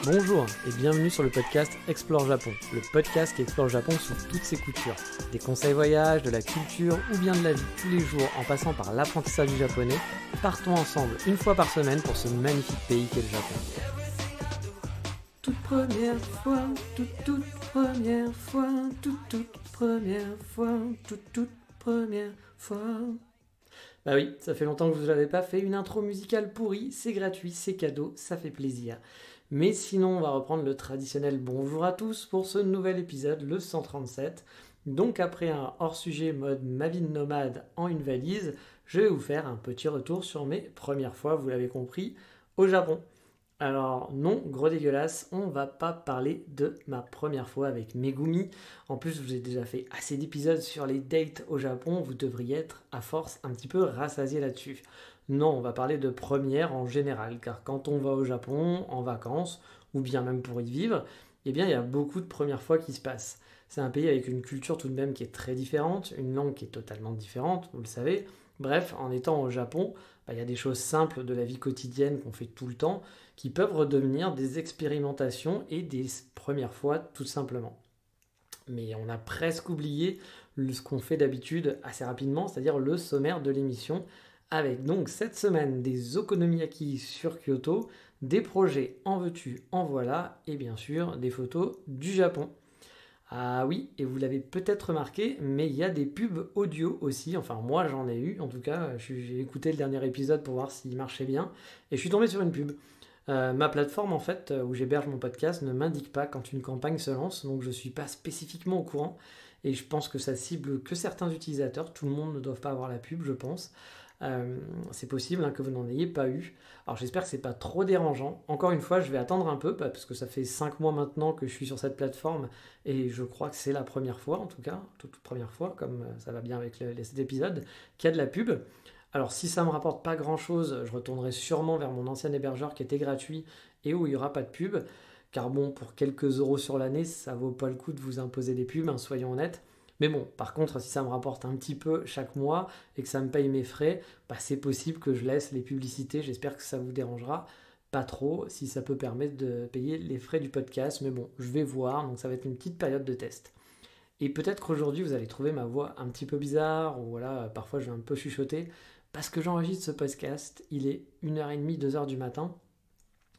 Bonjour et bienvenue sur le podcast Explore Japon, le podcast qui explore le Japon sous toutes ses coutures. Des conseils voyage, de la culture ou bien de la vie tous les jours en passant par l'apprentissage du japonais, partons ensemble une fois par semaine pour ce magnifique pays qu'est le Japon. Toute première fois, toute première fois, toute première fois, toute première fois. Bah oui, ça fait longtemps que je vous avais pas fait une intro musicale pourrie, c'est gratuit, c'est cadeau, ça fait plaisir. Mais sinon, on va reprendre le traditionnel bonjour à tous pour ce nouvel épisode, le 137. Donc après un hors-sujet mode ma vie de nomade en une valise, je vais vous faire un petit retour sur mes premières fois, vous l'avez compris, au Japon. Alors non, gros dégueulasse, on va pas parler de ma première fois avec Megumi. En plus, je vous ai déjà fait assez d'épisodes sur les dates au Japon, vous devriez être à force un petit peu rassasié là-dessus. Non, on va parler de première en général, car quand on va au Japon en vacances, ou bien même pour y vivre, eh bien il y a beaucoup de premières fois qui se passent. C'est un pays avec une culture tout de même qui est très différente, une langue qui est totalement différente, vous le savez. Bref, en étant au Japon, il y a des choses simples de la vie quotidienne qu'on fait tout le temps, qui peuvent redevenir des expérimentations et des premières fois tout simplement. Mais on a presque oublié ce qu'on fait d'habitude assez rapidement, c'est-à-dire le sommaire de l'émission, avec donc cette semaine des okonomiyaki sur Kyoto, des projets en veux-tu, en voilà, et bien sûr des photos du Japon. Ah oui, et vous l'avez peut-être remarqué, mais il y a des pubs audio aussi, enfin moi j'en ai eu, en tout cas j'ai écouté le dernier épisode pour voir s'il marchait bien, et je suis tombé sur une pub. Ma plateforme en fait où j'héberge mon podcast ne m'indique pas quand une campagne se lance, donc je ne suis pas spécifiquement au courant et je pense que ça cible que certains utilisateurs, tout le monde ne doit pas avoir la pub je pense. C'est possible que vous n'en ayez pas eu. Alors j'espère que c'est pas trop dérangeant. Encore une fois, je vais attendre un peu parce que ça fait 5 mois maintenant que je suis sur cette plateforme et je crois que c'est la première fois en tout cas, toute première fois, comme ça va bien avec cet épisode, qu'il y a de la pub. Alors si ça me rapporte pas grand chose, je retournerai sûrement vers mon ancien hébergeur qui était gratuit et où il n'y aura pas de pub. Car bon, pour quelques euros sur l'année, ça vaut pas le coup de vous imposer des pubs, soyons honnêtes. Mais bon, par contre, si ça me rapporte un petit peu chaque mois et que ça me paye mes frais, c'est possible que je laisse les publicités. J'espère que ça vous dérangera pas trop, si ça peut permettre de payer les frais du podcast. Mais bon, je vais voir, donc ça va être une petite période de test. Et peut-être qu'aujourd'hui, vous allez trouver ma voix un petit peu bizarre, ou voilà, parfois je vais un peu chuchoter, parce que j'enregistre ce podcast, il est 1h30, 2h du matin,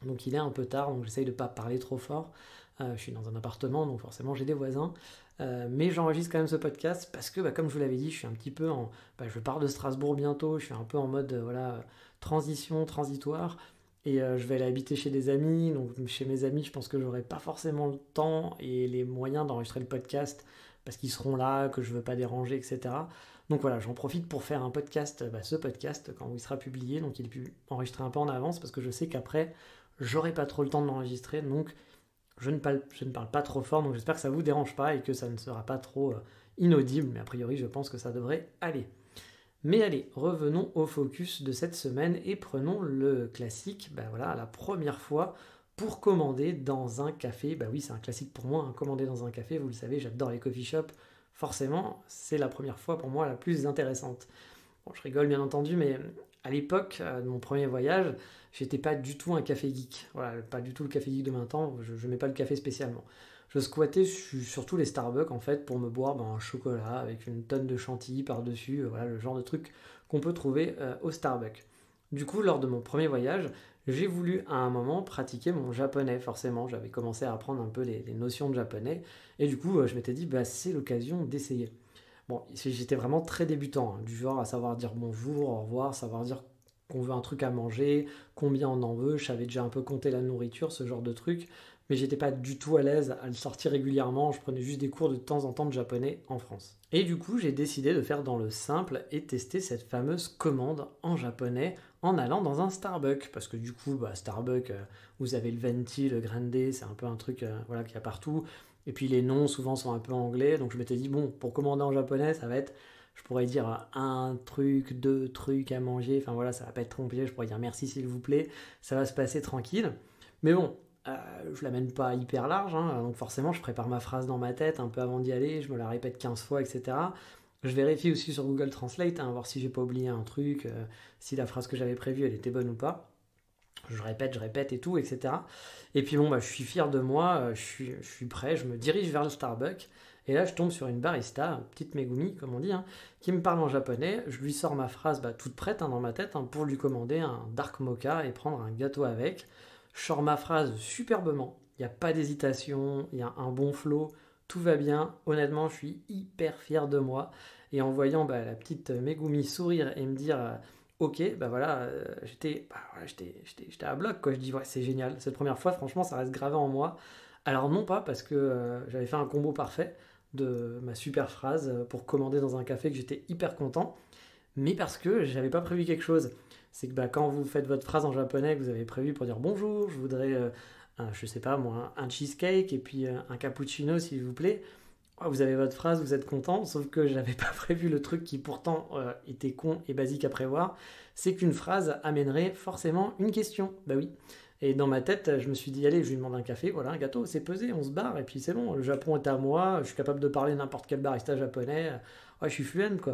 donc il est un peu tard, donc j'essaye de ne pas parler trop fort. Je suis dans un appartement, donc forcément j'ai des voisins. Mais j'enregistre quand même ce podcast parce que, comme je vous l'avais dit, je suis un petit peu en... je pars de Strasbourg bientôt, je suis un peu en mode transition, transitoire. Et je vais aller habiter chez des amis. Donc chez mes amis, je pense que j'aurai pas forcément le temps et les moyens d'enregistrer le podcast parce qu'ils seront là, que je veux pas déranger, etc. Donc voilà, j'en profite pour faire un podcast, ce podcast, quand il sera publié. Donc il est pu enregistrer un peu en avance parce que je sais qu'après, j'aurai pas trop le temps de l'enregistrer. Donc je ne parle pas trop fort. Donc j'espère que ça vous dérange pas et que ça ne sera pas trop inaudible. Mais a priori, je pense que ça devrait aller. Mais allez, revenons au focus de cette semaine et prenons le classique, la première fois pour commander dans un café. Oui, c'est un classique pour moi, commander dans un café, vous le savez, j'adore les coffee shops. Forcément, c'est la première fois pour moi la plus intéressante. Bon, je rigole bien entendu, mais à l'époque de mon premier voyage, j'étais pas du tout un café geek. Voilà, pas du tout le café geek de maintenant, je mets pas le café spécialement. Je squattais surtout les Starbucks en fait pour me boire un chocolat avec une tonne de chantilly par-dessus, voilà le genre de truc qu'on peut trouver au Starbucks. Du coup, lors de mon premier voyage, j'ai voulu à un moment pratiquer mon japonais, forcément. J'avais commencé à apprendre un peu les notions de japonais et du coup, je m'étais dit, c'est l'occasion d'essayer. Bon, j'étais vraiment très débutant, du genre à savoir dire bonjour, au revoir, savoir dire qu'on veut un truc à manger, combien on en veut, je savais déjà un peu compter la nourriture, ce genre de truc, mais j'étais pas du tout à l'aise à le sortir régulièrement, je prenais juste des cours de temps en temps de japonais en France. Et du coup, j'ai décidé de faire dans le simple et tester cette fameuse commande en japonais en allant dans un Starbucks, parce que du coup, Starbucks, vous avez le venti, le grande, c'est un peu un truc qu'il y a partout. Et puis les noms souvent sont un peu anglais, donc je m'étais dit, bon, pour commander en japonais, ça va être, je pourrais dire un truc, deux trucs à manger, enfin voilà, ça va pas être trop compliqué, je pourrais dire merci s'il vous plaît, ça va se passer tranquille. Mais bon, je l'amène pas hyper large, donc forcément je prépare ma phrase dans ma tête un peu avant d'y aller, je me la répète 15 fois, etc. Je vérifie aussi sur Google Translate, voir si j'ai pas oublié un truc, si la phrase que j'avais prévue elle était bonne ou pas. Je répète et tout, etc. Et puis bon, je suis fier de moi, je suis prêt, je me dirige vers le Starbucks. Et là, je tombe sur une barista, une petite Megumi, comme on dit, qui me parle en japonais. Je lui sors ma phrase toute prête dans ma tête pour lui commander un dark mocha et prendre un gâteau avec. Je sors ma phrase superbement. Il n'y a pas d'hésitation, il y a un bon flow, tout va bien. Honnêtement, je suis hyper fier de moi. Et en voyant la petite Megumi sourire et me dire ok, j'étais à bloc, quoi. Je dis ouais, c'est génial. Cette première fois, franchement, ça reste gravé en moi. Alors non pas parce que j'avais fait un combo parfait de ma super phrase pour commander dans un café que j'étais hyper content, mais parce que j'avais pas prévu quelque chose. C'est que quand vous faites votre phrase en japonais, que vous avez prévu pour dire bonjour, je voudrais, je sais pas moi, un cheesecake et puis un cappuccino s'il vous plaît. Vous avez votre phrase, vous êtes content, sauf que j'avais pas prévu le truc qui pourtant était con et basique à prévoir, c'est qu'une phrase amènerait forcément une question. Bah oui. Et dans ma tête, je me suis dit, allez, je lui demande un café, voilà, un gâteau, c'est pesé, on se barre, et puis c'est bon, le Japon est à moi, je suis capable de parler n'importe quel barista japonais, ouais, je suis fluent, quoi.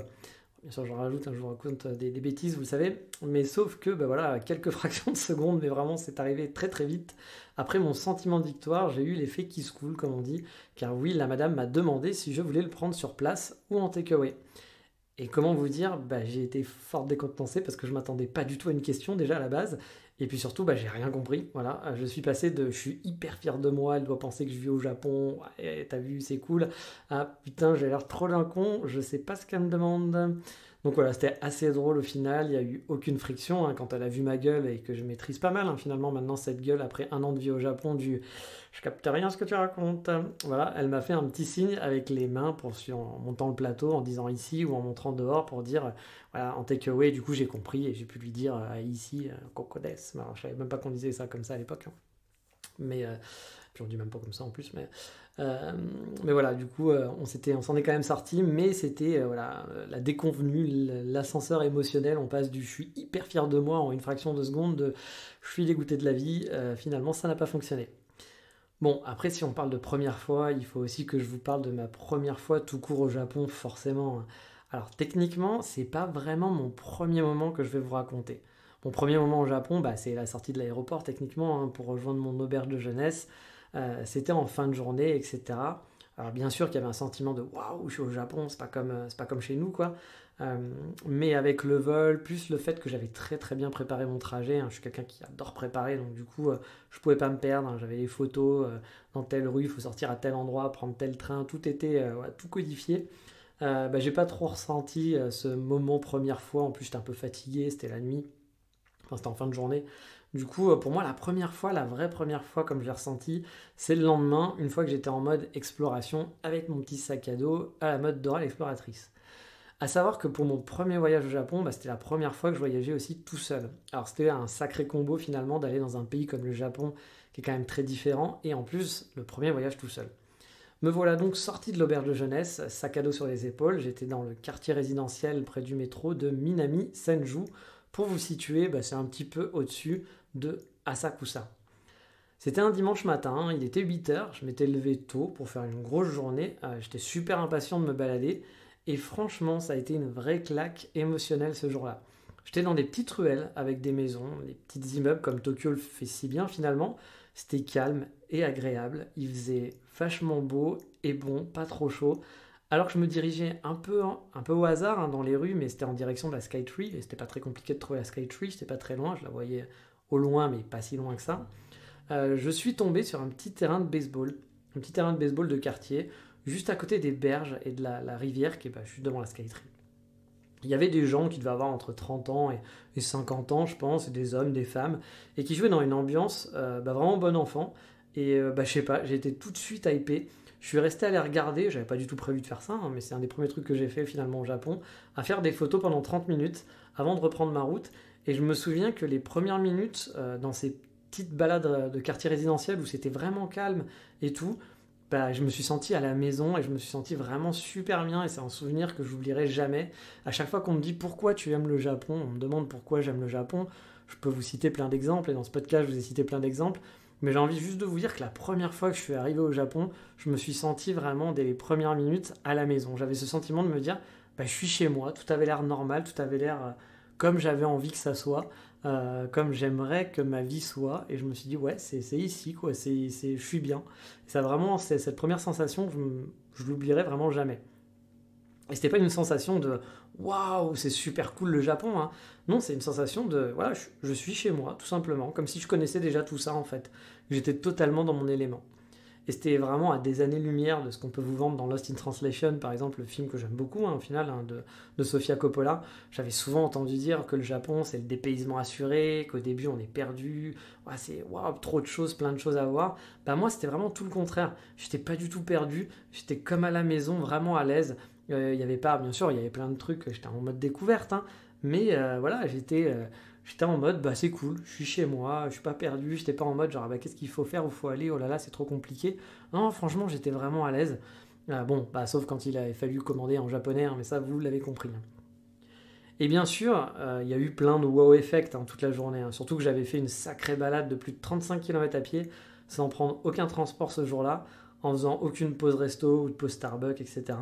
Bien sûr, j'en rajoute, je vous raconte des bêtises, vous le savez, mais sauf que, quelques fractions de secondes, mais vraiment, c'est arrivé très très vite. Après mon sentiment de victoire, j'ai eu l'effet kiss cool, comme on dit, car oui, la madame m'a demandé si je voulais le prendre sur place ou en takeaway. Et comment vous dire, j'ai été fort décontenancé parce que je m'attendais pas du tout à une question déjà à la base. Et puis surtout, j'ai rien compris. Voilà, je suis passé de je suis hyper fier de moi, elle doit penser que je vis au Japon, ouais, t'as vu, c'est cool. Ah putain, j'ai l'air trop d'un con, je sais pas ce qu'elle me demande. Donc voilà, c'était assez drôle au final, il n'y a eu aucune friction quand elle a vu ma gueule et que je maîtrise pas mal finalement maintenant cette gueule après un an de vie au Japon du je capte rien ce que tu racontes. Voilà, elle m'a fait un petit signe avec les mains en montant le plateau en disant ici ou en montrant dehors pour dire voilà, en takeaway. Du coup j'ai compris et j'ai pu lui dire ici Kokodes. Alors, je savais même pas qu'on disait ça comme ça à l'époque. Mais puis on dit même pas comme ça en plus, mais voilà, du coup, on s'en est quand même sorti, mais c'était la déconvenue, l'ascenseur émotionnel. On passe du je suis hyper fier de moi en une fraction de seconde de je suis dégoûté de la vie. Finalement, ça n'a pas fonctionné. Bon, après, si on parle de première fois, il faut aussi que je vous parle de ma première fois tout court au Japon, forcément. Alors, techniquement, c'est pas vraiment mon premier moment que je vais vous raconter. Mon premier moment au Japon, c'est la sortie de l'aéroport, techniquement, pour rejoindre mon auberge de jeunesse. C'était en fin de journée, etc. Alors bien sûr qu'il y avait un sentiment de waouh, je suis au Japon, c'est pas comme chez nous, quoi. Mais avec le vol, plus le fait que j'avais très très bien préparé mon trajet, je suis quelqu'un qui adore préparer, donc du coup je pouvais pas me perdre. J'avais les photos dans telle rue, il faut sortir à tel endroit, prendre tel train, tout était tout codifié. J'ai pas trop ressenti ce moment première fois. En plus j'étais un peu fatigué, c'était la nuit, enfin c'était en fin de journée. Du coup, pour moi, la première fois, la vraie première fois, comme je l'ai ressenti, c'est le lendemain, une fois que j'étais en mode exploration avec mon petit sac à dos à la mode Dora l'exploratrice. À savoir que pour mon premier voyage au Japon, c'était la première fois que je voyageais aussi tout seul. Alors c'était un sacré combo finalement d'aller dans un pays comme le Japon, qui est quand même très différent, et en plus, le premier voyage tout seul. Me voilà donc sorti de l'auberge de jeunesse, sac à dos sur les épaules. J'étais dans le quartier résidentiel près du métro de Minami Senju. Pour vous situer, c'est un petit peu au-dessus de Asakusa. C'était un dimanche matin, il était 8h, je m'étais levé tôt pour faire une grosse journée, j'étais super impatient de me balader, et franchement ça a été une vraie claque émotionnelle ce jour-là. J'étais dans des petites ruelles avec des maisons, des petits immeubles comme Tokyo le fait si bien finalement, c'était calme et agréable, il faisait vachement beau et bon, pas trop chaud, alors que je me dirigeais un peu au hasard dans les rues, mais c'était en direction de la Skytree, et c'était pas très compliqué de trouver la Skytree, c'était pas très loin, je la voyais au loin, mais pas si loin que ça. Je suis tombé sur un petit terrain de baseball de quartier, juste à côté des berges et de la rivière qui est juste devant la Skytree. Il y avait des gens qui devaient avoir entre 30 ans et 50 ans, je pense, des hommes, des femmes, et qui jouaient dans une ambiance vraiment bon enfant. Et je sais pas, j'ai été tout de suite hypé. Je suis resté à les regarder, j'avais pas du tout prévu de faire ça, mais c'est un des premiers trucs que j'ai fait finalement au Japon, à faire des photos pendant 30 minutes avant de reprendre ma route. Et je me souviens que les premières minutes dans ces petites balades de quartier résidentiel où c'était vraiment calme et tout, je me suis senti à la maison et je me suis senti vraiment super bien, et c'est un souvenir que j'oublierai jamais. À chaque fois qu'on me dit pourquoi tu aimes le Japon, on me demande pourquoi j'aime le Japon, je peux vous citer plein d'exemples, et dans ce podcast je vous ai cité plein d'exemples, mais j'ai envie juste de vous dire que la première fois que je suis arrivé au Japon, je me suis senti vraiment dès les premières minutes à la maison. J'avais ce sentiment de me dire je suis chez moi, tout avait l'air normal, tout avait l'air comme j'avais envie que ça soit. comme j'aimerais que ma vie soit. Et je me suis dit, ouais, c'est ici, quoi, je suis bien. Et ça vraiment, cette première sensation, je l'oublierai vraiment jamais. Et c'était pas une sensation de waouh, c'est super cool le Japon, hein. Non, c'est une sensation de voilà, je suis chez moi, tout simplement, comme si je connaissais déjà tout ça en fait. J'étais totalement dans mon élément. Et c'était vraiment à des années-lumière de ce qu'on peut vous vendre dans Lost in Translation, par exemple, le film que j'aime beaucoup, hein, au final, hein, de Sofia Coppola. J'avais souvent entendu dire que le Japon, c'est le dépaysement assuré, qu'au début, on est perdu, ouais, c'est waouh, trop de choses, plein de choses à voir. Bah, moi, c'était vraiment tout le contraire. J'étais pas du tout perdu, j'étais comme à la maison, vraiment à l'aise. Il y avait pas, bien sûr, il y avait plein de trucs, j'étais en mode découverte, hein, mais voilà, j'étais en mode, bah c'est cool, je suis chez moi, je suis pas perdu, j'étais pas en mode genre, bah qu'est-ce qu'il faut faire, où faut aller, oh là là, c'est trop compliqué. Non, franchement, j'étais vraiment à l'aise. Bon, bah sauf quand il avait fallu commander en japonais, hein, mais ça, vous l'avez compris, hein. Et bien sûr, il y a eu plein de wow effect, hein, toute la journée, hein. Surtout que j'avais fait une sacrée balade de plus de 35 km à pied, sans prendre aucun transport ce jour-là, en faisant aucune pause resto ou de pause Starbucks, etc.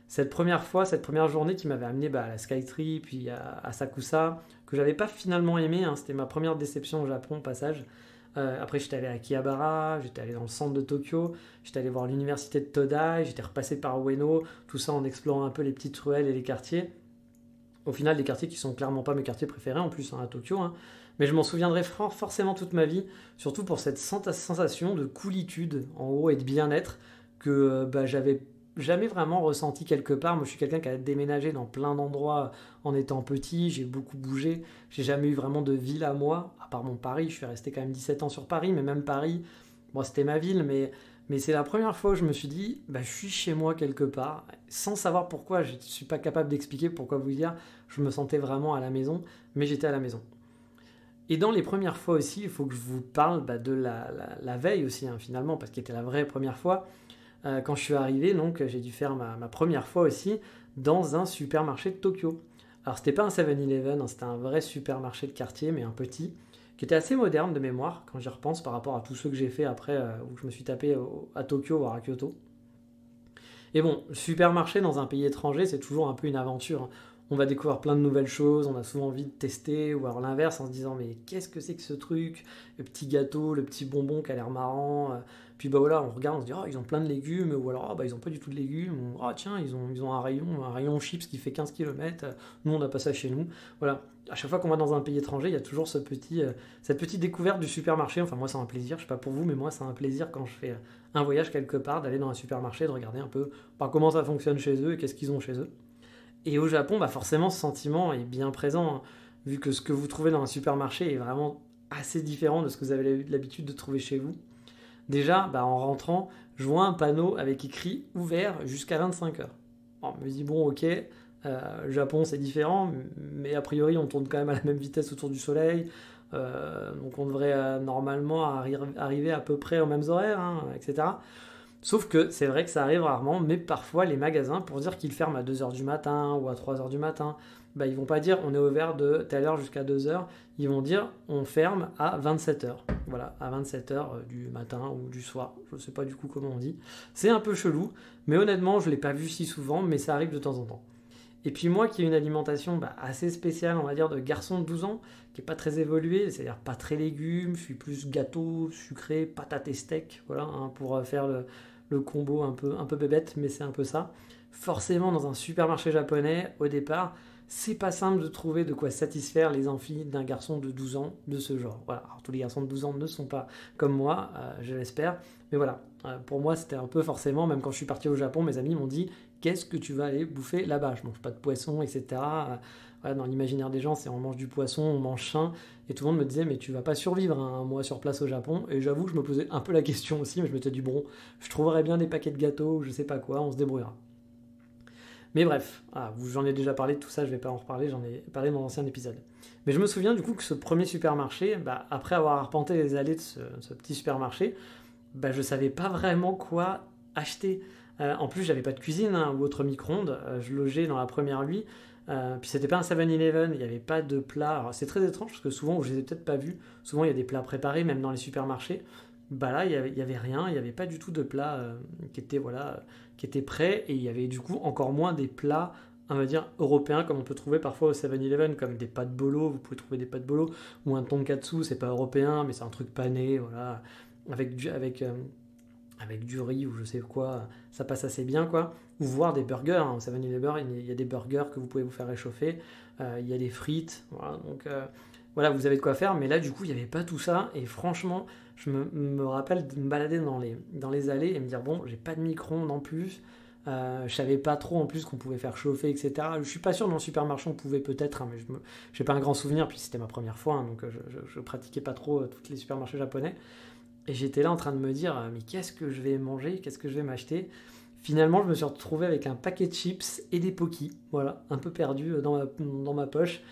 Cette première fois, cette première journée qui m'avait amené à la Skytree, puis à Sakusa, que j'avais pas finalement aimé, hein, c'était ma première déception au Japon au passage. Après, j'étais allé à Akihabara, j'étais allé dans le centre de Tokyo, j'étais allé voir l'université de Todai, j'étais repassé par Ueno, tout ça en explorant un peu les petites ruelles et les quartiers. Au final, des quartiers qui sont clairement pas mes quartiers préférés en plus, hein, à Tokyo, hein. Mais je m'en souviendrai forcément toute ma vie, surtout pour cette sensation de coolitude en haut et de bien-être que j'avais jamais vraiment ressenti quelque part. Moi, je suis quelqu'un qui a déménagé dans plein d'endroits en étant petit, j'ai beaucoup bougé, j'ai jamais eu vraiment de ville à moi, à part mon Paris. Je suis resté quand même 17 ans sur Paris, mais même Paris, bon, c'était ma ville, mais c'est la première fois où je me suis dit, bah, je suis chez moi quelque part, sans savoir pourquoi. Je ne suis pas capable d'expliquer pourquoi vous dire. Je me sentais vraiment à la maison, mais j'étais à la maison. Et dans les premières fois aussi, il faut que je vous parle de la veille aussi, hein, finalement, parce qu'elle était la vraie première fois. Quand je suis arrivé, donc j'ai dû faire ma première fois aussi dans un supermarché de Tokyo. Alors c'était pas un 7-Eleven, hein, c'était un vrai supermarché de quartier, mais un petit, qui était assez moderne de mémoire quand j'y repense par rapport à tous ceux que j'ai fait après, où je me suis tapé à Tokyo, voire à Kyoto. Et bon, le supermarché dans un pays étranger, c'est toujours un peu une aventure, hein. On va découvrir plein de nouvelles choses, on a souvent envie de tester, ou alors l'inverse en se disant mais qu'est-ce que c'est que ce truc, le petit gâteau, le petit bonbon qui a l'air marrant. Puis bah voilà, on regarde, on se dit oh, ils ont plein de légumes, ou alors ils ont pas du tout de légumes, ou oh tiens, ils ont un rayon chips qui fait 15 km, nous on n'a pas ça chez nous. Voilà, à chaque fois qu'on va dans un pays étranger, il y a toujours cette petite découverte du supermarché. Enfin moi c'est un plaisir, je sais pas pour vous, mais moi c'est un plaisir quand je fais un voyage quelque part, d'aller dans un supermarché, de regarder un peu comment ça fonctionne chez eux et qu'est-ce qu'ils ont chez eux. Et au Japon, forcément, ce sentiment est bien présent, hein, vu que ce que vous trouvez dans un supermarché est vraiment assez différent de ce que vous avez l'habitude de trouver chez vous. Déjà, en rentrant, je vois un panneau avec écrit ouvert jusqu'à 25 heures. Bon, je me dis, bon, ok, le Japon c'est différent, mais a priori on tourne quand même à la même vitesse autour du soleil, donc on devrait normalement arriver à peu près aux mêmes horaires, hein, etc. Sauf que c'est vrai que ça arrive rarement, mais parfois les magasins, pour dire qu'ils ferment à 2 heures du matin ou à 3 heures du matin, ils vont pas dire on est ouvert de telle heure jusqu'à 2 heures, ils vont dire on ferme à 27 heures. Voilà, à 27 heures du matin ou du soir, je sais pas du coup comment on dit. C'est un peu chelou, mais honnêtement je l'ai pas vu si souvent, mais ça arrive de temps en temps. Et puis moi qui ai une alimentation assez spéciale, on va dire, de garçon de 12 ans, qui n'est pas très évoluée, c'est-à-dire pas très légumes, je suis plus gâteau, sucré, patate et steak, voilà, hein, pour faire le combo un peu bébête, mais c'est un peu ça. Forcément, dans un supermarché japonais, au départ, c'est pas simple de trouver de quoi satisfaire les envies d'un garçon de 12 ans de ce genre. Voilà. Alors, tous les garçons de 12 ans ne sont pas comme moi, je l'espère, mais voilà. Pour moi, c'était un peu forcément, même quand je suis parti au Japon, mes amis m'ont dit qu'est-ce que tu vas aller bouffer là-bas? Je mange pas de poisson, etc. Voilà, dans l'imaginaire des gens, c'est on mange du poisson, on mange sain, et tout le monde me disait mais tu vas pas survivre un mois sur place au Japon. Et j'avoue que je me posais un peu la question aussi, mais je me suis dit bon, je trouverais bien des paquets de gâteaux ou je sais pas quoi, on se débrouillera. Mais bref, j'en ai déjà parlé de tout ça, je vais pas en reparler, j'en ai parlé dans l'ancien épisode. Mais je me souviens du coup que ce premier supermarché, après avoir arpenté les allées de ce petit supermarché, je savais pas vraiment quoi acheter. En plus, j'avais pas de cuisine, hein, ou autre micro-ondes. Je logeais dans la première nuit. Puis c'était pas un 7-Eleven, il n'y avait pas de plat. Alors, c'est très étrange parce que souvent, je les ai peut-être pas vus. Souvent, il y a des plats préparés, même dans les supermarchés. Là, il y avait rien, il n'y avait pas du tout de plats qui étaient prêts. Et il y avait du coup encore moins des plats on va dire, européen, comme on peut trouver parfois au 7-Eleven, comme des pâtes bolo, vous pouvez trouver des pâtes bolo, ou un tonkatsu, c'est pas européen, mais c'est un truc pané, voilà, avec du riz ou je sais quoi, ça passe assez bien, quoi. Ou voir des burgers, hein. Au 7-Eleven, il y a des burgers que vous pouvez vous faire réchauffer, il y a des frites, voilà, donc voilà, vous avez de quoi faire, mais là, du coup, il n'y avait pas tout ça, et franchement, me rappelle de me balader dans les allées et me dire, bon, j'ai pas de micro-ondes en plus, je savais pas trop en plus qu'on pouvait faire chauffer, etc. Je suis pas sûr dans le supermarché on pouvait peut-être, hein, mais j'ai pas un grand souvenir, puis c'était ma première fois, hein, donc je pratiquais pas trop tous les supermarchés japonais. Et j'étais là en train de me dire, mais qu'est-ce que je vais manger, qu'est-ce que je vais m'acheter. Finalement, je me suis retrouvé avec un paquet de chips et des Pocky, voilà, un peu perdu dans ma poche.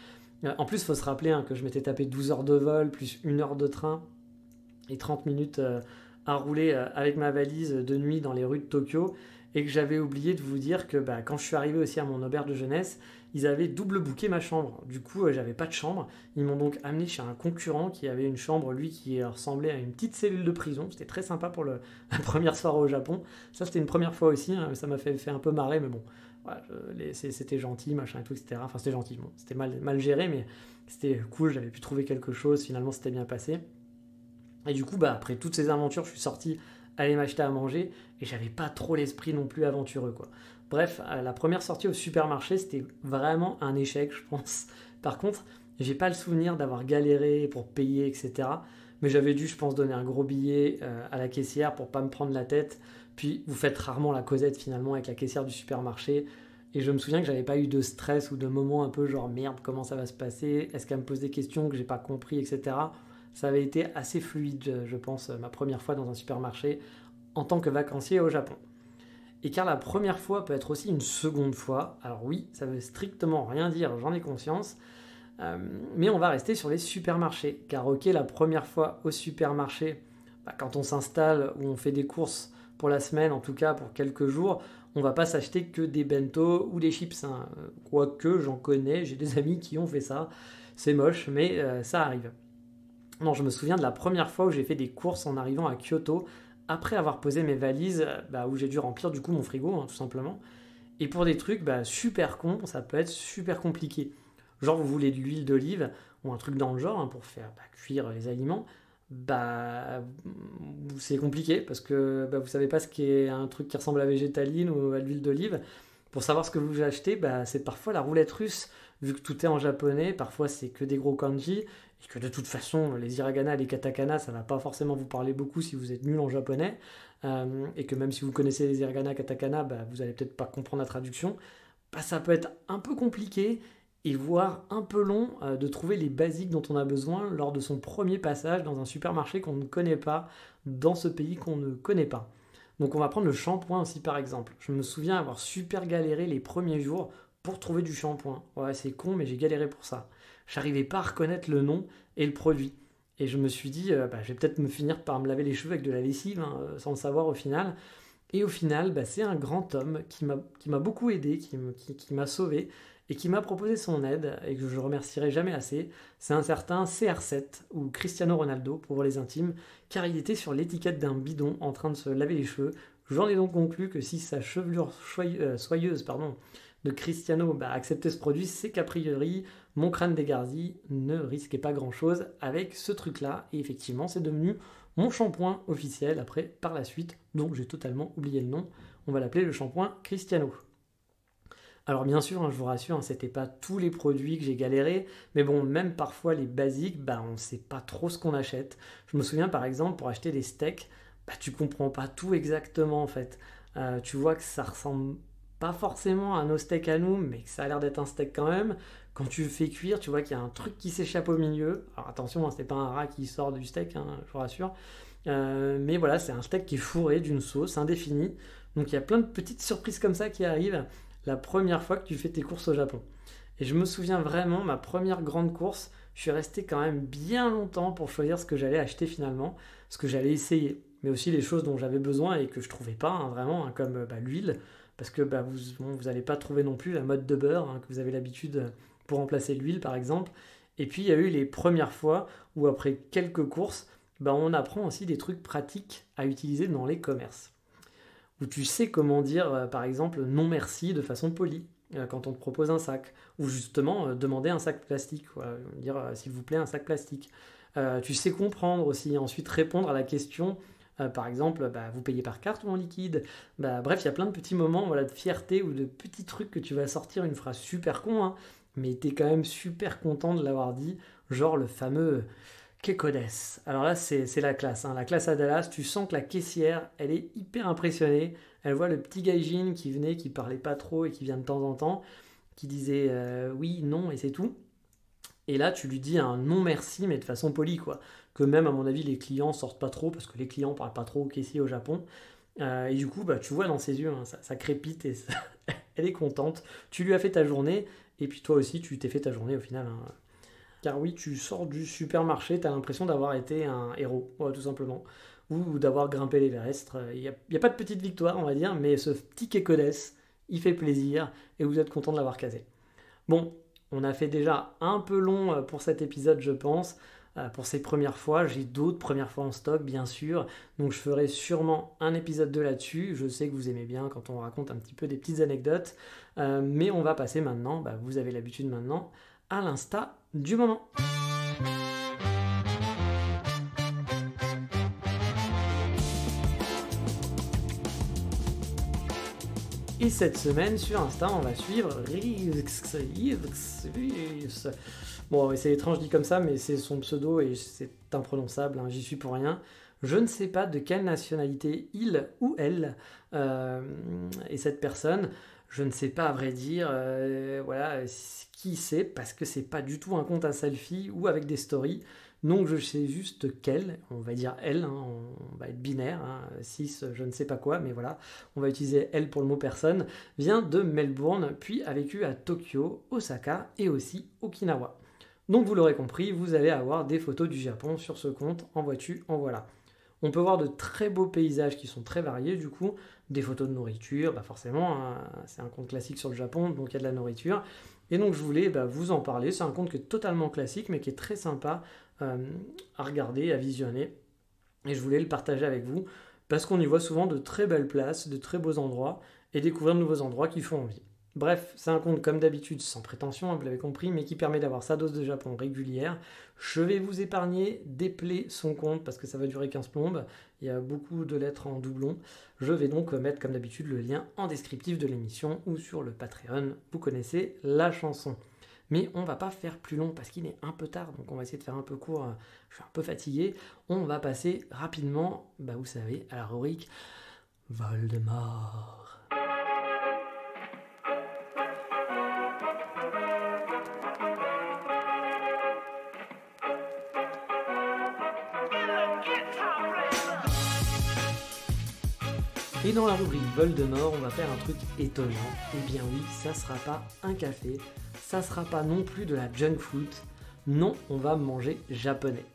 En plus, il faut se rappeler, hein, que je m'étais tapé 12 heures de vol, plus 1 heure de train, et 30 minutes à rouler avec ma valise de nuit dans les rues de Tokyo, et que j'avais oublié de vous dire que quand je suis arrivé aussi à mon auberge de jeunesse, ils avaient double booké ma chambre. Du coup, j'avais pas de chambre. Ils m'ont donc amené chez un concurrent qui avait une chambre, lui, qui ressemblait à une petite cellule de prison. C'était très sympa pour la première soirée au Japon. Ça, c'était une première fois aussi, hein, ça m'a fait un peu marrer, mais bon, voilà, c'était gentil, machin et tout, etc. Enfin, c'était gentil, bon, c'était mal géré, mais c'était cool, j'avais pu trouver quelque chose, finalement, c'était bien passé. Et du coup, après toutes ces aventures, je suis sorti aller m'acheter à manger et j'avais pas trop l'esprit non plus aventureux, quoi. Bref, la première sortie au supermarché, c'était vraiment un échec, je pense. Par contre, j'ai pas le souvenir d'avoir galéré pour payer, etc. Mais j'avais dû, je pense, donner un gros billet à la caissière pour pas me prendre la tête. Puis vous faites rarement la causette finalement avec la caissière du supermarché. Et je me souviens que j'avais pas eu de stress ou de moments un peu genre merde, comment ça va se passer? Est-ce qu'elle me pose des questions que j'ai pas compris, etc. Ça avait été assez fluide, je pense, ma première fois dans un supermarché en tant que vacancier au Japon. Et car la première fois peut être aussi une seconde fois, alors oui, ça veut strictement rien dire, j'en ai conscience, mais on va rester sur les supermarchés. Car ok, la première fois au supermarché, quand on s'installe ou on fait des courses pour la semaine, en tout cas pour quelques jours, on va pas s'acheter que des bento ou des chips, hein. Quoique j'en connais, j'ai des amis qui ont fait ça, c'est moche, mais ça arrive. Non, je me souviens de la première fois où j'ai fait des courses en arrivant à Kyoto, après avoir posé mes valises, où j'ai dû remplir du coup mon frigo, hein, tout simplement. Et pour des trucs super cons, ça peut être super compliqué. Genre vous voulez de l'huile d'olive, ou un truc dans le genre, hein, pour faire cuire les aliments, c'est compliqué, parce que vous savez pas ce qu'est un truc qui ressemble à la végétaline ou à l'huile d'olive. Pour savoir ce que vous achetez, c'est parfois la roulette russe, vu que tout est en japonais, parfois c'est que des gros kanji, et que de toute façon, les hiragana et les katakana, ça va pas forcément vous parler beaucoup si vous êtes nul en japonais, et que même si vous connaissez les hiragana, katakana, vous allez peut-être pas comprendre la traduction, ça peut être un peu compliqué, et voire un peu long de trouver les basiques dont on a besoin lors de son premier passage dans un supermarché qu'on ne connaît pas, dans ce pays qu'on ne connaît pas. Donc on va prendre le shampoing aussi par exemple. Je me souviens avoir super galéré les premiers jours pour trouver du shampoing. Ouais, c'est con, mais j'ai galéré pour ça. J'arrivais pas à reconnaître le nom et le produit. Et je me suis dit, je vais peut-être me finir par me laver les cheveux avec de la lessive, hein, sans le savoir au final. Et au final, c'est un grand homme qui m'a beaucoup aidé, qui m'a sauvé, et qui m'a proposé son aide, et que je remercierai jamais assez. C'est un certain CR7, ou Cristiano Ronaldo, pour les intimes, car il était sur l'étiquette d'un bidon en train de se laver les cheveux. J'en ai donc conclu que si sa chevelure soyeuse de Cristiano acceptait ce produit, c'est qu'a priori, mon crâne dégardi ne risquait pas grand-chose avec ce truc-là. Et effectivement, c'est devenu mon shampoing officiel après, par la suite, donc j'ai totalement oublié le nom. On va l'appeler le shampoing Cristiano. Alors bien sûr, hein, je vous rassure, hein, c'était pas tous les produits que j'ai galéré, mais bon, même parfois les basiques, on sait pas trop ce qu'on achète. Je me souviens par exemple, pour acheter des steaks, tu comprends pas tout exactement en fait. Tu vois que ça ressemble pas forcément à nos steaks à nous, mais que ça a l'air d'être un steak quand même. Quand tu le fais cuire, tu vois qu'il y a un truc qui s'échappe au milieu. Alors attention, hein, c'est pas un rat qui sort du steak, hein, je vous rassure. Mais voilà, c'est un steak qui est fourré d'une sauce indéfinie. Donc il y a plein de petites surprises comme ça qui arrivent la première fois que tu fais tes courses au Japon. Et je me souviens vraiment, ma première grande course, je suis resté quand même bien longtemps pour choisir ce que j'allais acheter finalement, ce que j'allais essayer, mais aussi les choses dont j'avais besoin et que je trouvais pas, hein, vraiment, hein, comme l'huile, parce que vous n'allez pas trouver non plus la mode de beurre, hein, que vous avez l'habitude pour remplacer l'huile par exemple. Et puis il y a eu les premières fois où après quelques courses, on apprend aussi des trucs pratiques à utiliser dans les commerces. Où tu sais comment dire, par exemple, non merci de façon polie. quand on te propose un sac, ou justement demander un sac plastique, dire s'il vous plaît un sac plastique. Tu sais comprendre aussi, ensuite répondre à la question, par exemple, vous payez par carte ou en liquide. Bref, il y a plein de petits moments voilà, de fierté ou de petits trucs que tu vas sortir, une phrase super con, hein, mais tu es quand même super content de l'avoir dit, genre le fameux Que codes. Alors là, c'est la classe. Hein. La classe à Dallas, tu sens que la caissière, elle est hyper impressionnée. Elle voit le petit gaijin qui venait, qui parlait pas trop et qui vient de temps en temps, qui disait oui, non et c'est tout. Et là, tu lui dis un non merci, mais de façon polie, quoi. Que même, à mon avis, les clients sortent pas trop, parce que les clients parlent pas trop au caissier au Japon. Et du coup, tu vois dans ses yeux, hein, ça crépite et elle est contente. Tu lui as fait ta journée, et puis toi aussi, tu t'es fait ta journée au final. Hein. Car oui, tu sors du supermarché, tu as l'impression d'avoir été un héros, ouais, tout simplement. Ou d'avoir grimpé l'Everest. Il n'y a pas de petite victoire, on va dire, mais ce petit Kekodes, il fait plaisir, et vous êtes content de l'avoir casé. Bon, on a fait déjà un peu long pour cet épisode, je pense. Pour ces premières fois, j'ai d'autres premières fois en stock, bien sûr. Donc je ferai sûrement un épisode 2 là-dessus. Je sais que vous aimez bien quand on raconte un petit peu des petites anecdotes. Mais on va passer maintenant, vous avez l'habitude maintenant, à l'insta du moment. Et cette semaine, sur Insta, on va suivre Reeves. Bon, c'est étrange dit comme ça, mais c'est son pseudo et c'est imprononçable, hein, j'y suis pour rien. Je ne sais pas de quelle nationalité il ou elle est cette personne. Je ne sais pas à vrai dire voilà, qui c'est, parce que c'est pas du tout un compte à selfie ou avec des stories. Donc je sais juste qu'elle, on va dire elle, hein, on va être binaire, hein, 6, je ne sais pas quoi, mais voilà, on va utiliser elle pour le mot personne, vient de Melbourne, puis a vécu à Tokyo, Osaka et aussi Okinawa. Donc vous l'aurez compris, vous allez avoir des photos du Japon sur ce compte, en vois-tu, en voilà. On peut voir de très beaux paysages qui sont très variés, du coup, des photos de nourriture, forcément, hein, c'est un compte classique sur le Japon, donc il y a de la nourriture. Et donc je voulais vous en parler, c'est un compte qui est totalement classique, mais qui est très sympa à regarder, à visionner. Et je voulais le partager avec vous, parce qu'on y voit souvent de très belles places, de très beaux endroits, et découvrir de nouveaux endroits qui font envie. Bref, c'est un compte comme d'habitude sans prétention, vous l'avez compris, mais qui permet d'avoir sa dose de Japon régulière. Je vais vous épargner d'épeler son compte parce que ça va durer 15 plombes. Il y a beaucoup de lettres en doublon. Je vais donc mettre comme d'habitude le lien en descriptif de l'émission ou sur le Patreon. Vous connaissez la chanson. Mais on va pas faire plus long parce qu'il est un peu tard, donc on va essayer de faire un peu court. Je suis un peu fatigué. On va passer rapidement, vous savez, à la rubrique Voldemort. Et dans la rubrique Voldemort, on va faire un truc étonnant. Eh bien oui, ça sera pas un café, ça sera pas non plus de la junk food. Non, on va manger japonais.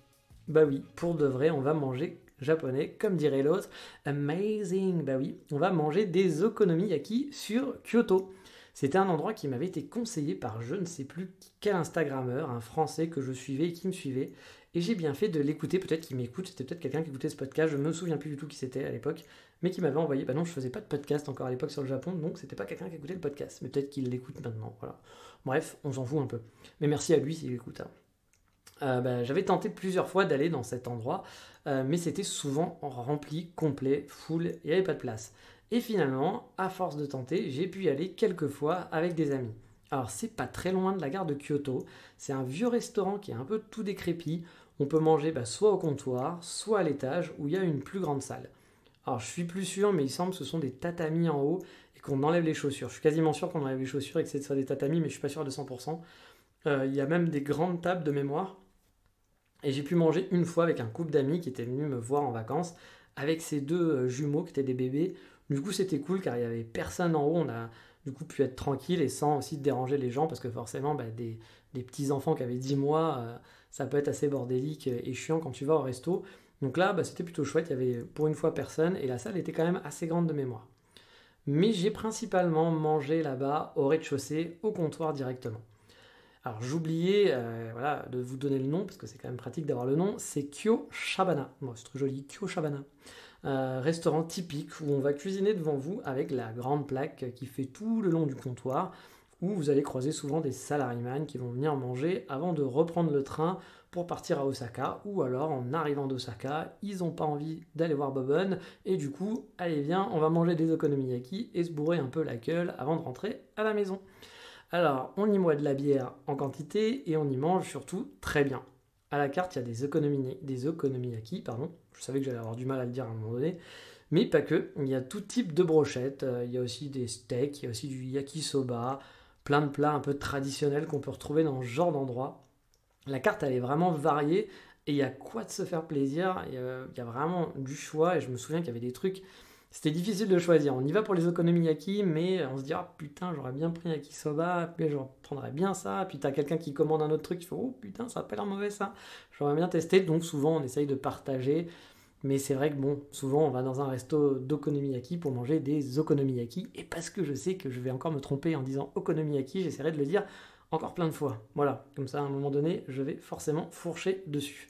Bah oui, pour de vrai, on va manger japonais, comme dirait l'autre. Amazing, bah oui, on va manger des okonomiyaki sur Kyoto. C'était un endroit qui m'avait été conseillé par je ne sais plus quel Instagrammeur, un Français que je suivais et qui me suivait. Et j'ai bien fait de l'écouter, peut-être qu'il m'écoute, c'était peut-être quelqu'un qui écoutait ce podcast, je me souviens plus du tout qui c'était à l'époque, mais qui m'avait envoyé, non, je faisais pas de podcast encore à l'époque sur le Japon, donc c'était pas quelqu'un qui écoutait le podcast, mais peut-être qu'il l'écoute maintenant, voilà. Bref, on s'en fout un peu. Mais merci à lui s'il écoute. J'avais tenté plusieurs fois d'aller dans cet endroit, mais c'était souvent rempli, complet, full, et il n'y avait pas de place. Et finalement, à force de tenter, j'ai pu y aller quelques fois avec des amis. Alors c'est pas très loin de la gare de Kyoto, c'est un vieux restaurant qui est un peu tout décrépit. On peut manger soit au comptoir, soit à l'étage où il y a une plus grande salle. Alors je suis plus sûr, mais il semble que ce sont des tatamis en haut et qu'on enlève les chaussures. Je suis quasiment sûr qu'on enlève les chaussures et que ce soit des tatamis, mais je suis pas sûr de 100%. Il y a même des grandes tables de mémoire. Et j'ai pu manger une fois avec un couple d'amis qui étaient venus me voir en vacances, avec ces deux jumeaux qui étaient des bébés. Du coup c'était cool car il n'y avait personne en haut, on a du coup pu être tranquille et sans aussi déranger les gens parce que forcément des petits enfants qui avaient 10 mois, ça peut être assez bordélique et chiant quand tu vas au resto. Donc là c'était plutôt chouette, il y avait pour une fois personne et la salle était quand même assez grande de mémoire. Mais j'ai principalement mangé là-bas au rez-de-chaussée, au comptoir directement. Alors j'oubliais de vous donner le nom, parce que c'est quand même pratique d'avoir le nom, c'est Kyo Shabana. Bon, c'est trop joli, Kyo Shabana. Restaurant typique où on va cuisiner devant vous avec la grande plaque qui fait tout le long du comptoir. où vous allez croiser souvent des salaryman qui vont venir manger avant de reprendre le train pour partir à Osaka, ou alors en arrivant d'Osaka, ils n'ont pas envie d'aller voir Bobonne, et du coup, allez viens, on va manger des okonomiyaki et se bourrer un peu la gueule avant de rentrer à la maison. Alors, on y boit de la bière en quantité, et on y mange surtout très bien. À la carte, il y a des okonomiyaki, pardon, je savais que j'allais avoir du mal à le dire à un moment donné, mais pas que, il y a tout type de brochettes, il y a aussi des steaks, il y a aussi du yakisoba, plein de plats un peu traditionnels qu'on peut retrouver dans ce genre d'endroit. La carte, elle est vraiment variée et il y a quoi de se faire plaisir. Il y a vraiment du choix et je me souviens qu'il y avait des trucs. C'était difficile de choisir. On y va pour les okonomiyaki, mais on se dit ah putain, j'aurais bien pris un yakisoba, puis je prendrais bien ça. Puis t'as quelqu'un qui commande un autre truc, il fait oh putain, ça a pas l'air mauvais ça. J'aurais bien testé. Donc souvent, on essaye de partager. Mais c'est vrai que bon, souvent on va dans un resto d'okonomiyaki pour manger des okonomiyaki. Et parce que je sais que je vais encore me tromper en disant okonomiyaki, j'essaierai de le dire encore plein de fois. Voilà, comme ça à un moment donné, je vais forcément fourcher dessus.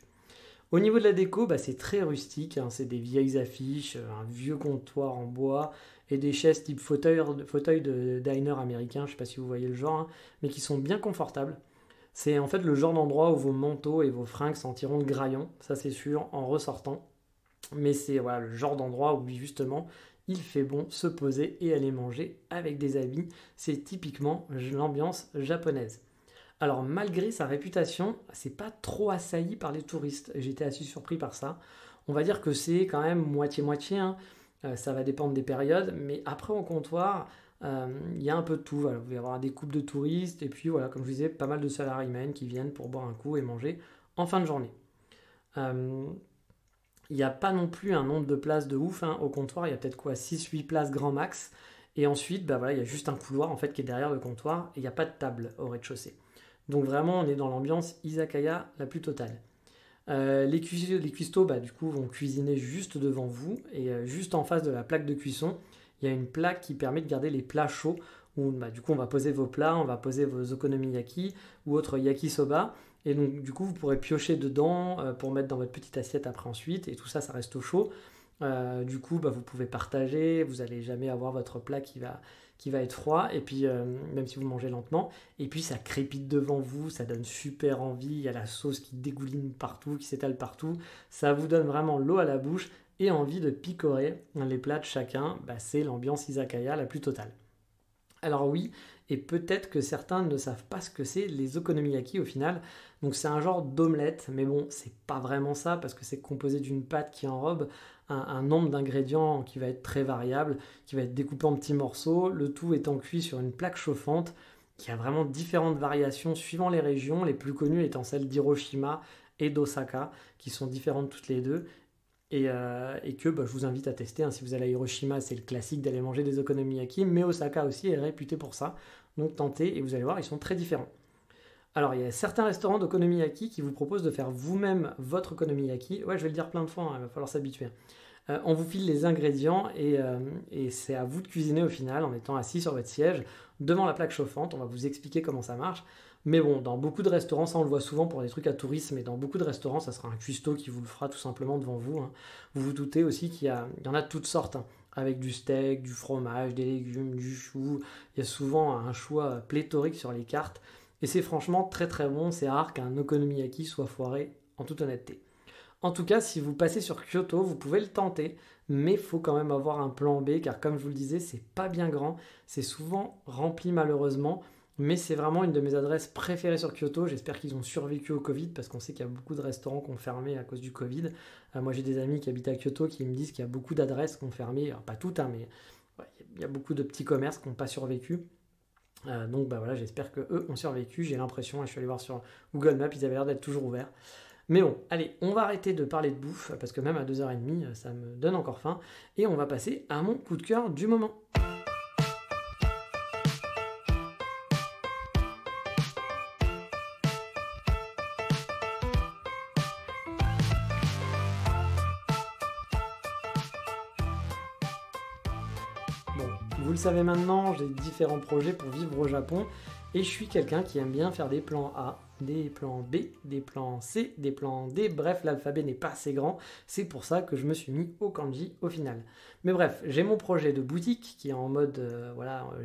Au niveau de la déco, c'est très rustique, hein, c'est des vieilles affiches, un vieux comptoir en bois et des chaises type fauteuil de diner américain, je ne sais pas si vous voyez le genre, hein, mais qui sont bien confortables. C'est en fait le genre d'endroit où vos manteaux et vos fringues sentiront le graillon, ça c'est sûr, en ressortant. Mais c'est voilà, le genre d'endroit où justement il fait bon se poser et aller manger avec des amis. C'est typiquement l'ambiance japonaise. Alors malgré sa réputation, c'est pas trop assailli par les touristes. J'étais assez surpris par ça. On va dire que c'est quand même moitié-moitié. Hein. Ça va dépendre des périodes. Mais après au comptoir, il y a un peu de tout. Voilà. Vous allez avoir des couples de touristes. Et puis voilà, comme je vous disais, pas mal de salarymen qui viennent pour boire un coup et manger en fin de journée. Il n'y a pas non plus un nombre de places de ouf hein. Au comptoir, il y a peut-être 6-8 places grand max. Et ensuite, il y a juste un couloir en fait, qui est derrière le comptoir et il n'y a pas de table au rez-de-chaussée. Donc vraiment, on est dans l'ambiance izakaya la plus totale. Les cuistots, du coup, vont cuisiner juste devant vous et juste en face de la plaque de cuisson, il y a une plaque qui permet de garder les plats chauds où du coup, on va poser vos plats, on va poser vos okonomiyaki ou autres yakisoba. Et donc, du coup, vous pourrez piocher dedans pour mettre dans votre petite assiette après ensuite. Et tout ça, ça reste au chaud. Du coup, vous pouvez partager. Vous n'allez jamais avoir votre plat qui va être froid. Et puis, même si vous mangez lentement. Et puis, ça crépite devant vous. Ça donne super envie. Il y a la sauce qui dégouline partout, qui s'étale partout. Ça vous donne vraiment l'eau à la bouche et envie de picorer les plats de chacun. C'est l'ambiance izakaya la plus totale. Alors oui, et peut-être que certains ne savent pas ce que c'est les okonomiyaki au final. Donc c'est un genre d'omelette, mais bon, c'est pas vraiment ça parce que c'est composé d'une pâte qui enrobe un nombre d'ingrédients qui va être très variable, qui va être découpé en petits morceaux, le tout étant cuit sur une plaque chauffante qui a vraiment différentes variations suivant les régions, les plus connues étant celles d'Hiroshima et d'Osaka, qui sont différentes toutes les deux. Et que je vous invite à tester. Hein. Si vous allez à Hiroshima, c'est le classique d'aller manger des okonomiyaki, mais Osaka aussi est réputé pour ça. Donc tentez et vous allez voir, ils sont très différents. Alors il y a certains restaurants d'okonomiyaki qui vous proposent de faire vous-même votre okonomiyaki. Ouais, je vais le dire plein de fois, hein, il va falloir s'habituer. On vous file les ingrédients et c'est à vous de cuisiner au final en étant assis sur votre siège devant la plaque chauffante. On va vous expliquer comment ça marche. Mais bon, dans beaucoup de restaurants, ça on le voit souvent pour des trucs à tourisme, mais dans beaucoup de restaurants, ça sera un cuistot qui vous le fera tout simplement devant vous. Hein. Vous vous doutez aussi qu'il y en a de toutes sortes, hein, avec du steak, du fromage, des légumes, du chou. Il y a souvent un choix pléthorique sur les cartes. Et c'est franchement très très bon, c'est rare qu'un okonomiyaki soit foiré, en toute honnêteté. En tout cas, si vous passez sur Kyoto, vous pouvez le tenter, mais il faut quand même avoir un plan B, car comme je vous le disais, c'est pas bien grand, c'est souvent rempli malheureusement, mais c'est vraiment une de mes adresses préférées sur Kyoto. J'espère qu'ils ont survécu au Covid, parce qu'on sait qu'il y a beaucoup de restaurants qui ont fermé à cause du Covid. Moi j'ai des amis qui habitent à Kyoto qui me disent qu'il y a beaucoup d'adresses qui ont fermé, alors pas toutes, hein, mais il y a beaucoup de petits commerces qui n'ont pas survécu. Donc voilà, j'espère qu'eux ont survécu, j'ai l'impression, je suis allé voir sur Google Maps, ils avaient l'air d'être toujours ouverts. Mais bon, allez, on va arrêter de parler de bouffe, parce que même à 2h30, ça me donne encore faim, et on va passer à mon coup de cœur du moment. Bon, vous le savez maintenant, j'ai différents projets pour vivre au Japon, Et je suis quelqu'un qui aime bien faire des plans A, des plans B, des plans C, des plans D. Bref, l'alphabet n'est pas assez grand. C'est pour ça que je me suis mis au kanji au final. Mais bref, j'ai mon projet de boutique qui est en mode,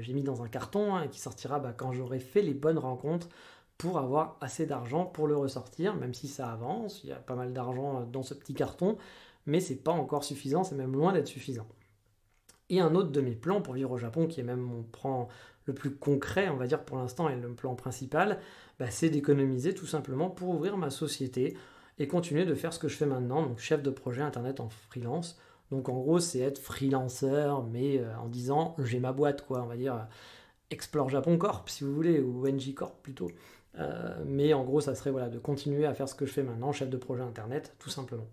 j'ai mis dans un carton et qui sortira quand j'aurai fait les bonnes rencontres pour avoir assez d'argent pour le ressortir, même si ça avance. Il y a pas mal d'argent dans ce petit carton, mais c'est pas encore suffisant, c'est même loin d'être suffisant. Et un autre de mes plans pour vivre au Japon, qui est même mon plan le plus concret, on va dire pour l'instant, et le plan principal, c'est d'économiser tout simplement pour ouvrir ma société et continuer de faire ce que je fais maintenant, donc chef de projet internet en freelance. Donc en gros, c'est être freelanceur, mais en disant j'ai ma boîte, quoi, on va dire Explore Japon Corp, si vous voulez, ou NJ Corp plutôt. Mais en gros, ça serait de continuer à faire ce que je fais maintenant, chef de projet internet, tout simplement.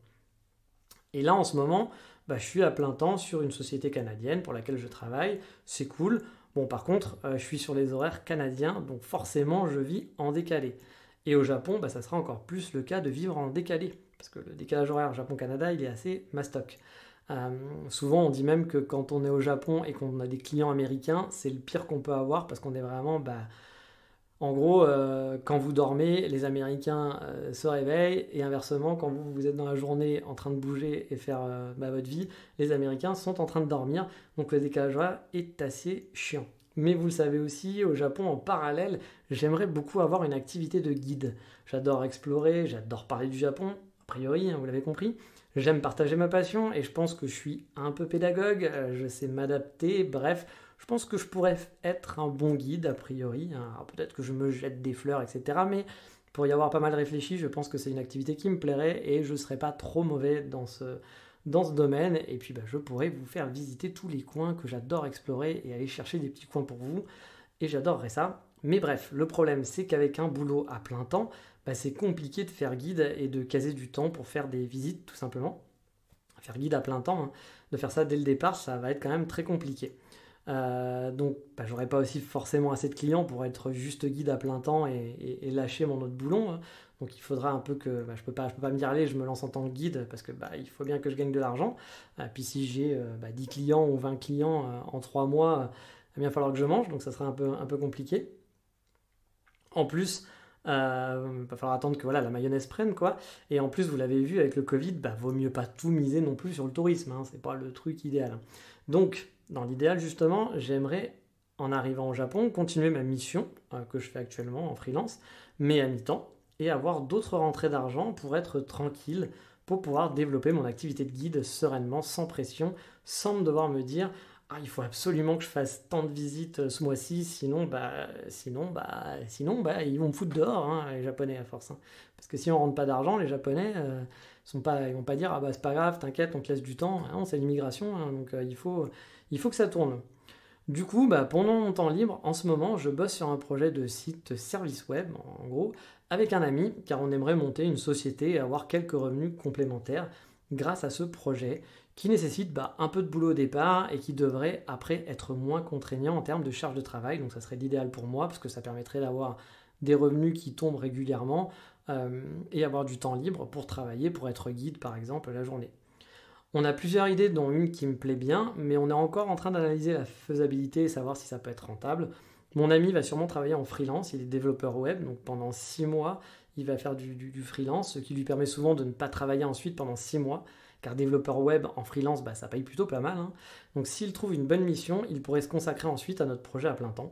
Et là, en ce moment, je suis à plein temps sur une société canadienne pour laquelle je travaille. C'est cool. Bon, par contre, je suis sur les horaires canadiens, donc forcément, je vis en décalé. Et au Japon, ça sera encore plus le cas de vivre en décalé, parce que le décalage horaire Japon-Canada, il est assez mastoc. Souvent, on dit même que quand on est au Japon et qu'on a des clients américains, c'est le pire qu'on peut avoir, parce qu'on est vraiment... En gros, quand vous dormez, les Américains se réveillent, et inversement, quand vous êtes dans la journée en train de bouger et faire votre vie, les Américains sont en train de dormir. Donc le décalage horaire est assez chiant. Mais vous le savez aussi, au Japon, en parallèle, j'aimerais beaucoup avoir une activité de guide. J'adore explorer, j'adore parler du Japon, a priori, vous l'avez compris. J'aime partager ma passion et je pense que je suis un peu pédagogue, je sais m'adapter, bref... Je pense que je pourrais être un bon guide, a priori. Alors, peut-être que je me jette des fleurs, etc. Mais pour y avoir pas mal réfléchi, je pense que c'est une activité qui me plairait et je ne serais pas trop mauvais dans ce domaine. Et puis, je pourrais vous faire visiter tous les coins que j'adore explorer et aller chercher des petits coins pour vous. Et j'adorerais ça. Mais bref, le problème, c'est qu'avec un boulot à plein temps, c'est compliqué de faire guide et de caser du temps pour faire des visites, tout simplement. Faire guide à plein temps, de faire ça dès le départ, ça va être quand même très compliqué. Donc j'aurais pas aussi forcément assez de clients pour être juste guide à plein temps et lâcher mon autre boulot. Donc il faudra un peu que je peux pas me dire allez je me lance en tant que guide parce que il faut bien que je gagne de l'argent. Puis si j'ai 10 clients ou 20 clients en 3 mois, il va bien falloir que je mange, donc ça sera un peu compliqué. En plus, il va falloir attendre que la mayonnaise prenne quoi. Et en plus vous l'avez vu avec le Covid, vaut mieux pas tout miser non plus sur le tourisme, c'est pas le truc idéal. Donc dans l'idéal, justement, j'aimerais, en arrivant au Japon, continuer ma mission que je fais actuellement en freelance, mais à mi-temps, et avoir d'autres rentrées d'argent pour être tranquille, pour pouvoir développer mon activité de guide sereinement, sans pression, sans devoir me dire « il faut absolument que je fasse tant de visites ce mois-ci, sinon ils vont me foutre dehors, les Japonais à force. » Parce que si on ne rentre pas d'argent, les Japonais... ils vont pas dire c'est pas grave, t'inquiète, on te laisse du temps. Non, c'est l'immigration, donc il faut que ça tourne. Du coup, pendant mon temps libre, en ce moment, je bosse sur un projet de site service web, en gros, avec un ami, car on aimerait monter une société et avoir quelques revenus complémentaires grâce à ce projet qui nécessite un peu de boulot au départ et qui devrait après être moins contraignant en termes de charge de travail. Donc ça serait l'idéal pour moi parce que ça permettrait d'avoir des revenus qui tombent régulièrement et avoir du temps libre pour travailler, pour être guide par exemple la journée. On a plusieurs idées dont une qui me plaît bien, mais on est encore en train d'analyser la faisabilité et savoir si ça peut être rentable. Mon ami va sûrement travailler en freelance, il est développeur web, donc pendant 6 mois, il va faire du freelance, ce qui lui permet souvent de ne pas travailler ensuite pendant 6 mois, car développeur web en freelance, ça paye plutôt pas mal. Donc s'il trouve une bonne mission, il pourrait se consacrer ensuite à notre projet à plein temps.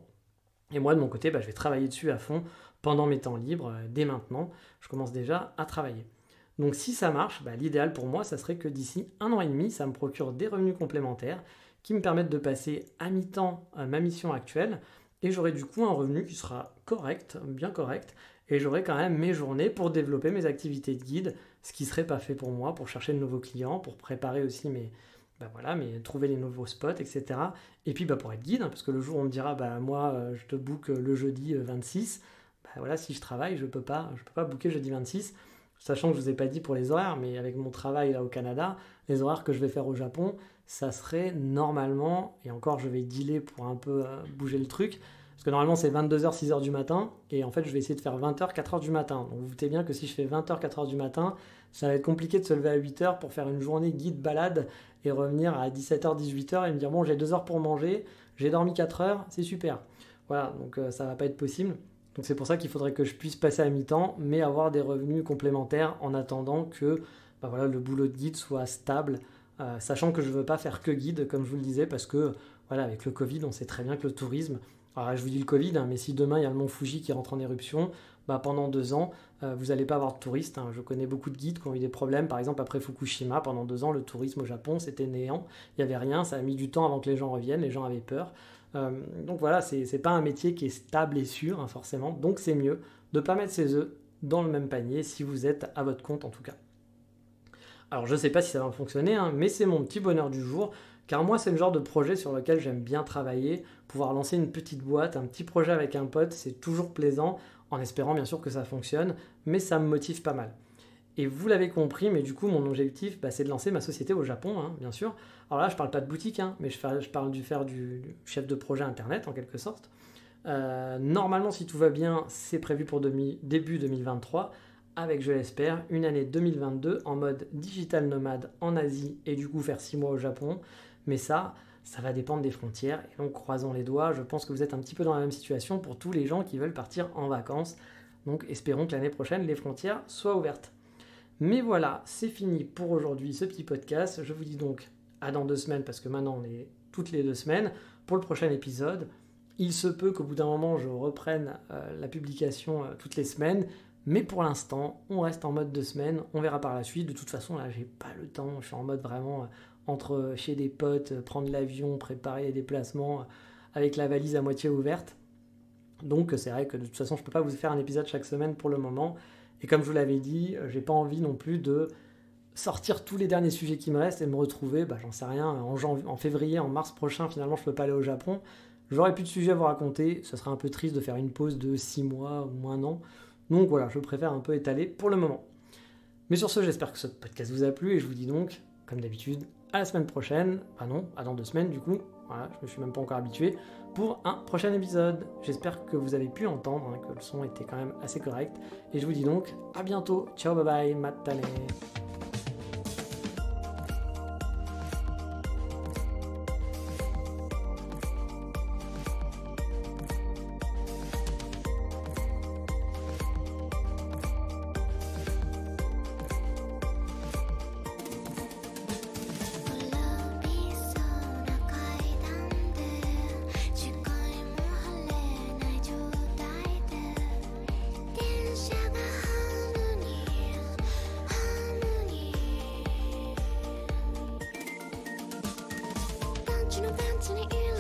Et moi, de mon côté, je vais travailler dessus à fond pendant mes temps libres, dès maintenant. Je commence déjà à travailler. Donc si ça marche, l'idéal pour moi, ça serait que d'ici 1 an et demi, ça me procure des revenus complémentaires qui me permettent de passer à mi-temps ma mission actuelle et j'aurai du coup un revenu qui sera correct, bien correct, et j'aurai quand même mes journées pour développer mes activités de guide, ce qui ne serait pas fait pour moi, pour chercher de nouveaux clients, pour préparer aussi trouver les nouveaux spots, etc. Et puis pour être guide, parce que le jour où on me dira moi je te book le jeudi 26, si je travaille, je peux pas booker jeudi 26. Sachant que je ne vous ai pas dit pour les horaires, mais avec mon travail là au Canada, les horaires que je vais faire au Japon, ça serait normalement, et encore je vais dealer pour un peu bouger le truc, parce que normalement c'est 22h, 6h du matin, et en fait je vais essayer de faire 20h, 4h du matin. Donc vous doutez bien que si je fais 20h, 4h du matin, ça va être compliqué de se lever à 8h pour faire une journée guide balade et revenir à 17h, 18h et me dire bon j'ai 2 heures pour manger, j'ai dormi 4 heures, c'est super. Voilà, donc ça va pas être possible. Donc c'est pour ça qu'il faudrait que je puisse passer à mi-temps, mais avoir des revenus complémentaires en attendant que le boulot de guide soit stable, sachant que je ne veux pas faire que guide, comme je vous le disais, parce que avec le Covid, on sait très bien que le tourisme, alors là, je vous dis le Covid, mais si demain il y a le mont Fuji qui rentre en éruption, pendant 2 ans, vous n'allez pas avoir de touristes. Je connais beaucoup de guides qui ont eu des problèmes, par exemple après Fukushima, pendant 2 ans, le tourisme au Japon, c'était néant, il n'y avait rien, ça a mis du temps avant que les gens reviennent, les gens avaient peur. Donc voilà, c'est pas un métier qui est stable et sûr, forcément, donc c'est mieux de ne pas mettre ses œufs dans le même panier si vous êtes à votre compte en tout cas. Alors je ne sais pas si ça va fonctionner, mais c'est mon petit bonheur du jour, car moi c'est le genre de projet sur lequel j'aime bien travailler, pouvoir lancer une petite boîte, un petit projet avec un pote, c'est toujours plaisant, en espérant bien sûr que ça fonctionne, mais ça me motive pas mal. Et vous l'avez compris, mais du coup mon objectif c'est de lancer ma société au Japon, bien sûr. Alors là je parle pas de boutique, mais je parle du chef de projet internet en quelque sorte. Normalement si tout va bien, c'est prévu pour début 2023, avec je l'espère une année 2022 en mode digital nomade en Asie et du coup faire 6 mois au Japon. Mais ça va dépendre des frontières et donc croisons les doigts, je pense que vous êtes un petit peu dans la même situation pour tous les gens qui veulent partir en vacances. Donc espérons que l'année prochaine les frontières soient ouvertes. Mais voilà, c'est fini pour aujourd'hui ce petit podcast. Je vous dis donc à dans 2 semaines parce que maintenant on est toutes les 2 semaines pour le prochain épisode. Il se peut qu'au bout d'un moment je reprenne la publication toutes les semaines. Mais pour l'instant, on reste en mode 2 semaines, on verra par la suite. De toute façon, là, j'ai pas le temps, je suis en mode vraiment entre chez des potes, prendre l'avion, préparer les déplacements avec la valise à moitié ouverte. Donc c'est vrai que de toute façon, je peux pas vous faire un épisode chaque semaine pour le moment. Et comme je vous l'avais dit, j'ai pas envie non plus de sortir tous les derniers sujets qui me restent et me retrouver, j'en sais rien, en février, en mars prochain, finalement, je peux pas aller au Japon. J'aurai plus de sujets à vous raconter, ce serait un peu triste de faire une pause de 6 mois ou 1 an. Donc voilà, je préfère un peu étaler pour le moment. Mais sur ce, j'espère que ce podcast vous a plu et je vous dis donc, comme d'habitude, à la semaine prochaine. Non, à dans 2 semaines du coup. Voilà, je me suis même pas encore habitué pour un prochain épisode. J'espère que vous avez pu entendre, que le son était quand même assez correct. Et je vous dis donc à bientôt. Ciao, bye bye, matane.パンチに